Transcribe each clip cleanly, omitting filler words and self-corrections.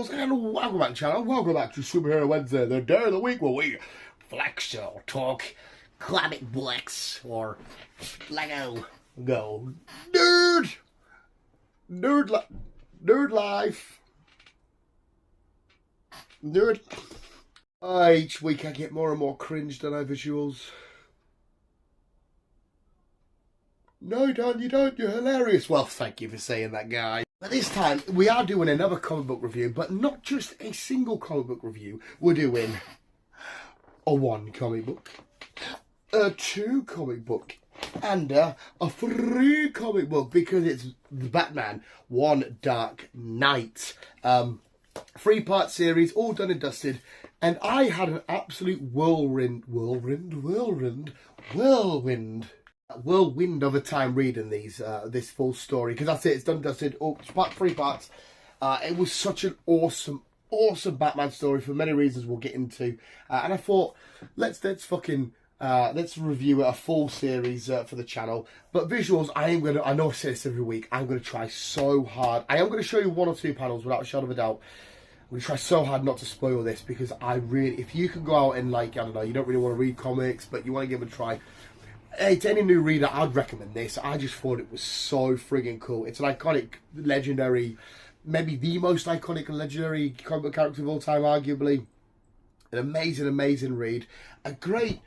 visuals, and welcome back to the channel. Welcome back to Superhero Wednesday, the day of the week where we flex or talk comic books or Lego. Go nerd life. Nerd. Each week I get more and more cringe, don't I, visuals? No, Don, you don't. You're hilarious. Well, thank you for saying that, guy. But this time, we are doing another comic book review, but not just a single comic book review. We're doing a one comic book, a two comic book, and a three comic book, because it's the Batman One Dark Knight. 3-part series, all done and dusted, and I had an absolute whirlwind of a time reading this full story, because that's it, it's done and dusted. Oh, it's 3 parts. It was such an awesome Batman story for many reasons we'll get into, and I thought let's review a full series for the channel. But visuals, I know I say this every week, I'm gonna try so hard. I am gonna show you 1 or 2 panels without a shadow of a doubt. I'm gonna try so hard not to spoil this, because if you can go out and, like, I don't know, you don't really want to read comics but you want to give it a try, hey, to any new reader, I'd recommend this. I just thought it was so friggin' cool. It's an iconic, legendary, maybe the most iconic and legendary comic book character of all time, arguably. An amazing read. A great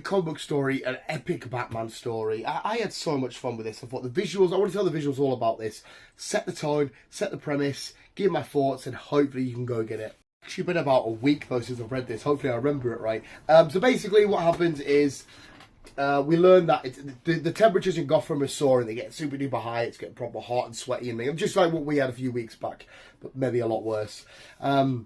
comic book story, an epic Batman story. I had so much fun with this. I thought the visuals, I want to tell the visuals all about this. Set the tone, set the premise, give my thoughts, and hopefully you can go get it. It's actually been about a week though since I've read this. Hopefully I remember it right. So basically what happens is, we learn that the temperatures in Gotham are soaring. They get super duper high. It's getting proper hot and sweaty, and just like what we had a few weeks back, but maybe a lot worse. And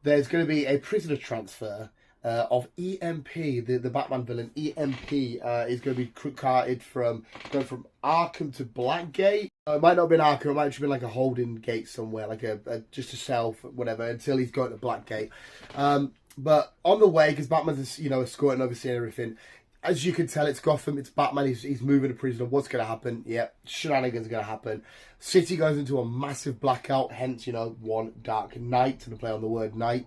there's going to be a prisoner transfer of EMP, the Batman villain. EMP is going to be carted going from Arkham to Blackgate. It might not have been Arkham. It might have been like a holding gate somewhere, like just a cell, whatever, until he's going to Blackgate. But on the way, because Batman's, escorting, overseeing everything, as you can tell, it's Gotham, it's Batman, he's moving a prisoner. What's going to happen? Yep, shenanigans are going to happen. City goes into a massive blackout, hence, One Dark Knight, to the play on the word night.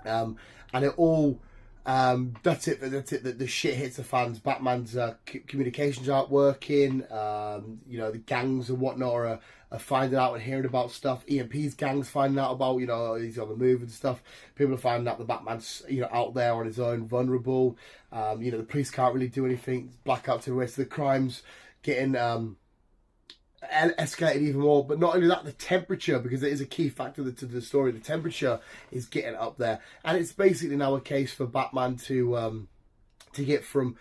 And it all, that's it, the shit hits the fans. Batman's communications aren't working, the gangs and whatnot are finding out and hearing about stuff. EMP's gang's finding out about, he's on the move and stuff. People are finding out the Batman's, out there on his own, vulnerable. The police can't really do anything. Blackouts everywhere, so the crime's getting escalated even more. But not only that, the temperature, because it is a key factor to the story, the temperature is getting up there. And it's basically now a case for Batman to get from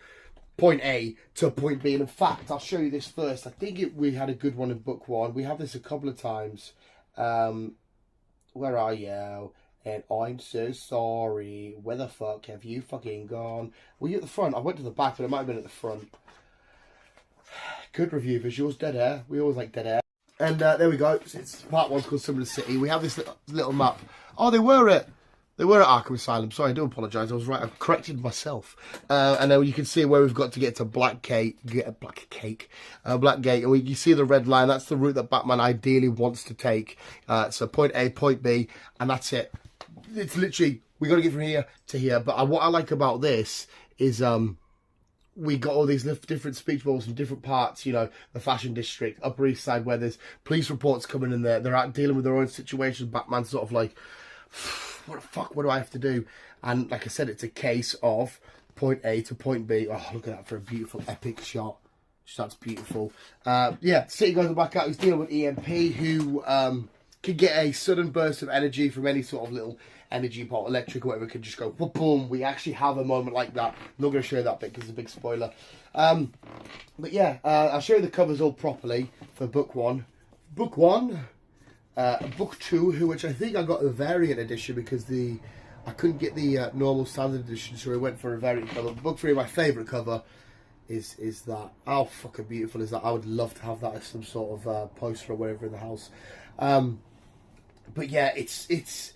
point A to point B. And in fact, I'll show you this first. I think we had a good one in book 1. We have this a couple of times. Where are you? And I'm so sorry. Where the fuck have you fucking gone? Were you at the front? I went to the back, but it might have been at the front. Good review visuals, dead air. We always like dead air. And there we go. It's part 1 called Some of the City. We have this little map. Oh, they were at Arkham Asylum. Sorry, I do apologise. I was right. I've corrected myself. And then you can see where we've got to get to Blackgate. And you see the red line. That's the route that Batman ideally wants to take. So point A, point B, and that's it. It's literally, we got to get from here to here. But what I like about this is we got all these different speech bubbles from different parts, the fashion district, Upper East Side, where there's police reports coming in there. They're out dealing with their own situations. Batman's sort of like, what the fuck, what do I have to do? And like I said, it's a case of point A to point B. Oh, look at that for a beautiful, epic shot. That's beautiful. Yeah, City goes back out. He's dealing with EMP, who can get a sudden burst of energy from any sort of little energy pot, electric or whatever. It can just go boom, boom. We actually have a moment like that. I'm not going to show you that bit because it's a big spoiler. But yeah, I'll show you the covers all properly for book 1. Book 1. Book 2, which I think I got a variant edition because I couldn't get the normal standard edition, so I went for a variant cover. Book 3, my favourite cover is that. How fucking beautiful is that? I would love to have that as some sort of poster or whatever in the house. But yeah, it's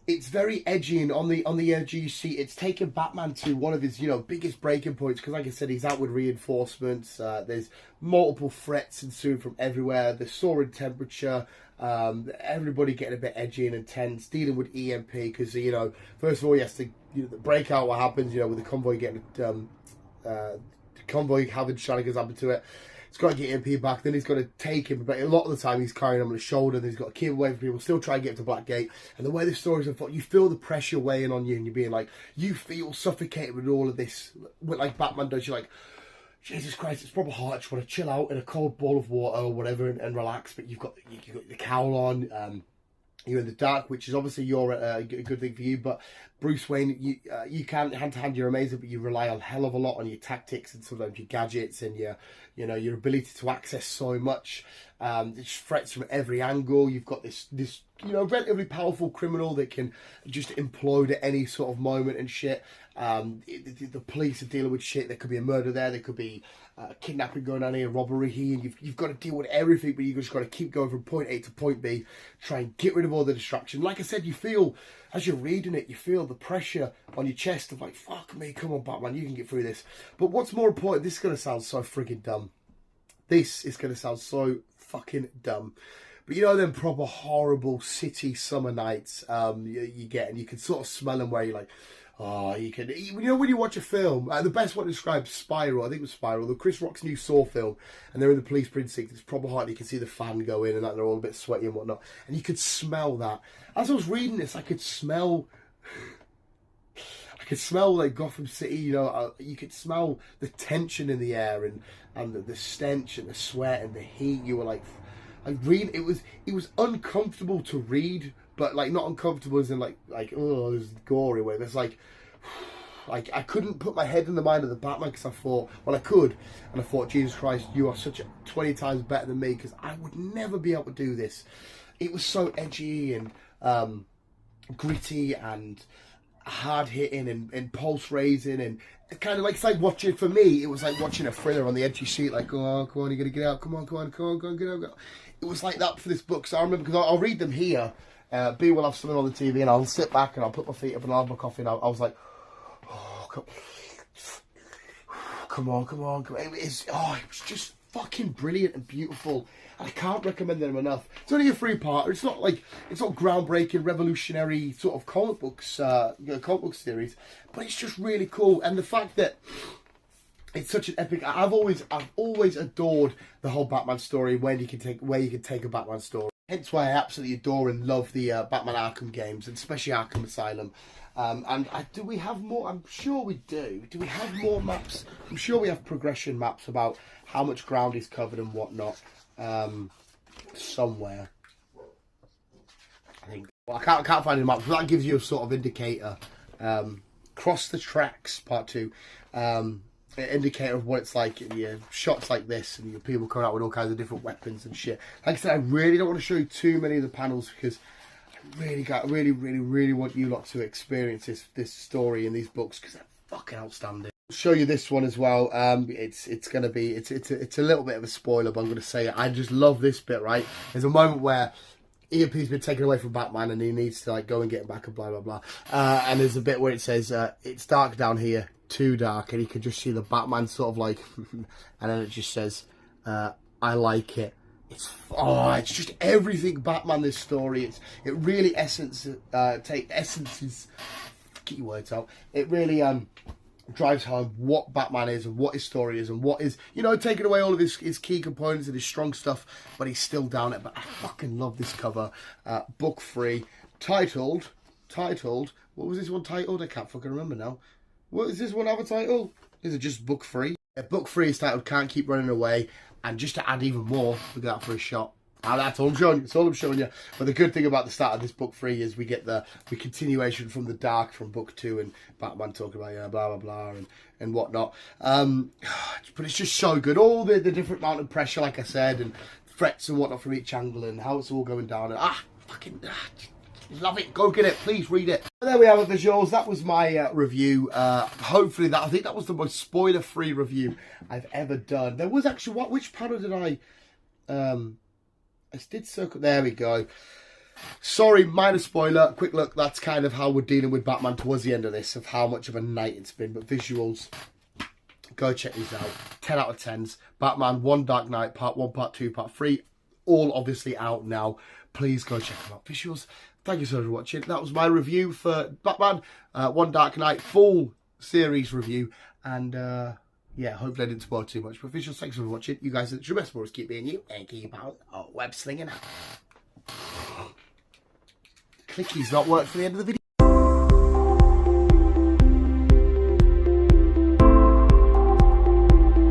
it's very edgy, and on the edge you see it's taken Batman to one of his, you know, biggest breaking points, because like I said, he's out with reinforcements. There's multiple threats ensuing from everywhere. The soaring temperature, everybody getting a bit edgy and intense, dealing with EMP, because, you know, first of all he has to, you know, break out what happens, you know, with the convoy getting the convoy having shenanigans happen to it. He's got to get EMP back, then he's got to take him, but a lot of the time he's carrying him on his shoulder, and he's got to keep him away from people, still try and get him to Blackgate. And the way the stories unfold, you feel the pressure weighing on you, and you're being like, you feel suffocated with all of this, like Batman does. You're like, Jesus Christ, it's probably hard. I just want to chill out in a cold bowl of water or whatever and relax, but you've got the cowl on. You're in the dark, which is obviously a good thing for you. But Bruce Wayne, you can hand to hand, you're amazing, but you rely a hell of a lot on your tactics and sometimes your gadgets and your ability to access so much. There's threats from every angle. You've got this relatively powerful criminal that can just implode at any sort of moment and shit. The police are dealing with shit. There could be a murder there. There could be kidnapping going on here, robbery here. And you've got to deal with everything, but you've just got to keep going from point A to point B. Try and get rid of all the distraction. Like I said, you feel, as you're reading it, you feel the pressure on your chest of like, fuck me, come on, Batman, you can get through this. But what's more important, this is going to sound so friggin' dumb. This is going to sound so fucking dumb. But you know them proper horrible city summer nights you get, and you can sort of smell them where you're like, oh, you can, you know, when you watch a film, the best one to describe Spiral, I think it was Spiral, the Chris Rock's new Saw film, and they're in the police precinct, it's proper hot, you can see the fan go in and that, they're all a bit sweaty and whatnot, and you could smell that. As I was reading this, I could smell like Gotham City, you know, you could smell the tension in the air and the stench and the sweat and the heat. You were like, it was uncomfortable to read, but like not uncomfortable as in like oh, this is gory way. It's like I couldn't put my head in the mind of the Batman, because I thought, well, I could, and I thought, Jesus Christ, you are such 20 times better than me, because I would never be able to do this. It was so edgy and gritty and hard hitting and pulse raising, and kind of like, it's like watching, for me, it was like watching a thriller on the edge of your seat, like, oh, come on, you gotta get out, come on, get out, go. It was like that for this book. So I remember, because I'll read them here, B will have something on the TV, and I'll sit back and I'll put my feet up and I'll have my coffee, and I was like, oh, come on. It was just fucking brilliant and beautiful. I can't recommend them enough. It's only a 3-parter. It's not groundbreaking, revolutionary sort of comic book series, but it's just really cool. And the fact that it's such an epic, I've always adored the whole Batman story, where you can take a Batman story. Hence why I absolutely adore and love the Batman Arkham games, and especially Arkham Asylum. Do we have more? I'm sure we do. Do we have more maps? I'm sure we have progression maps about how much ground is covered and whatnot. Somewhere, I think. Well, I can't find any maps, but that gives you a sort of indicator. Cross the Tracks Part 2. An indicator of what it's like in shots like this, and your people coming out with all kinds of different weapons and shit. Like I said, I really don't want to show you too many of the panels, because I really want you lot to experience this story in these books, because they're fucking outstanding. I'll show you this one as well. It's a little bit of a spoiler, but I'm going to say it. I just love this bit. Right, there's a moment where EMP's been taken away from Batman, and he needs to like go and get him back and blah blah blah. And there's a bit where it says it's dark down here, too dark, and you can just see the Batman sort of like, and then it just says, I like it. It's just everything Batman, this story. It really essences, get your words out. It really drives home what Batman is and what his story is and what is, you know, taking away all of his key components and his strong stuff, but he's still down it. But I fucking love this cover. Book 3, titled, what was this one titled? I can't fucking remember now. What is this one have a title? Is it just Book 3? Book 3 is titled Can't Keep Running Away. And just to add even more, look at that for a shot. That's all I'm showing you. That's all I'm showing you. But the good thing about the start of this Book 3 is we get the continuation from the dark from Book 2, and Batman talking about blah blah blah and whatnot. But it's just so good. All the different amount of pressure, like I said, and threats and whatnot from each angle, and how it's all going down. And love it. Go get it. Please read it. There we have it, visuals. That was my review. Hopefully I think that was the most spoiler-free review I've ever done. There was actually, which panel did I did circle? There we go. Sorry, minor spoiler. Quick look, that's kind of how we're dealing with Batman towards the end of this, of how much of a night it's been. But visuals, go check these out. 10 out of 10s. Batman, One Dark Knight, Part 1, Part 2, Part 3. All obviously out now. Please go check them out. Visuals, thank you so much for watching. That was my review for Batman, One Dark Knight, full series review. And yeah, hopefully I didn't spoil too much. But visuals, thanks for watching. You guys are the best for us. Keep being you and keep on web slinging out. Clicky's not worked for the end of the video.